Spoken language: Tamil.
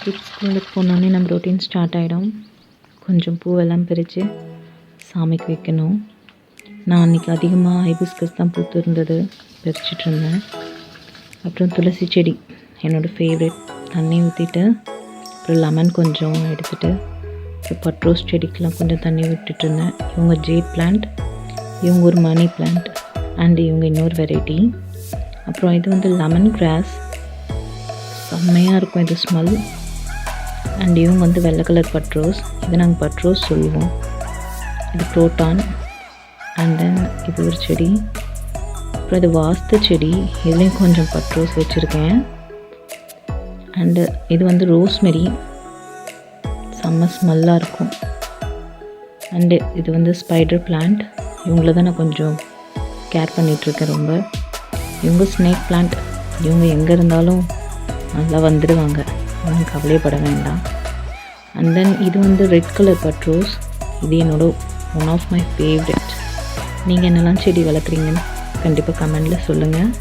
கிட்ஸ் ஸ்கூலுக்கு போனோடனே நம்ம ரொட்டீன் ஸ்டார்ட் ஆகிடும். கொஞ்சம் பூவெல்லாம் பறித்து சாமிக்கு வைக்கணும். நான் அன்றைக்கி அதிகமாக ஹைபிஸ்கஸ் தான் பூத்து இருந்தது, பறிச்சிட்ருந்தேன். அப்புறம் துளசி செடி என்னோடய ஃபேவரெட். தண்ணி ஊற்றிட்டு அப்புறம் லெமன் கொஞ்சம் எடுத்துகிட்டு அப்புறம் பட்ரோஸ் செடிக்கெலாம் கொஞ்சம் தண்ணி விட்டுட்டுருந்தேன். இவங்க ஜேட் பிளான்ட், இவங்க ஒரு மணி பிளான்ட் அண்ட் இவங்க இன்னொரு வெரைட்டி. அப்புறம் இது வந்து லெமன் கிராஸ், செம்மையாக இருக்கும் இது ஸ்மெல். அண்ட் இவங்க வந்து வெள்ளை கலர் பட்ரோஸ், இது நாங்கள் பட்ரோஸ் சொல்லுவோம். இது குரோட்டான். அண்ட் தென் இது ஒரு செடி. அப்புறம் இது வாஸ்து செடி, இதுலேயும் கொஞ்சம் பட்ரோஸ் வச்சுருக்கேன். அண்டு இது வந்து ரோஸ்மெரி, செம்ம ஸ்மெல்லாக இருக்கும். அண்டு இது வந்து ஸ்பைடர் பிளான்ட், இவங்கள தான் நான் கொஞ்சம் கேர் பண்ணிகிட்ருக்கேன் ரொம்ப. இவங்க ஸ்னேக் பிளான்ட், இவங்க எங்கே இருந்தாலும் நல்லா வந்துடுவாங்க, ஒன்றும் கவலைப்பட வேண்டாம். அண்ட் தென் இது வந்து ரெட் கலர் பட்ரோஸ், இது என்னோட ஒன் ஆஃப் மை ஃபேவரெட். நீங்கள் என்னெல்லாம் செடி வளர்க்குறீங்கன்னு கண்டிப்பாக கமெண்டில் சொல்லுங்கள்.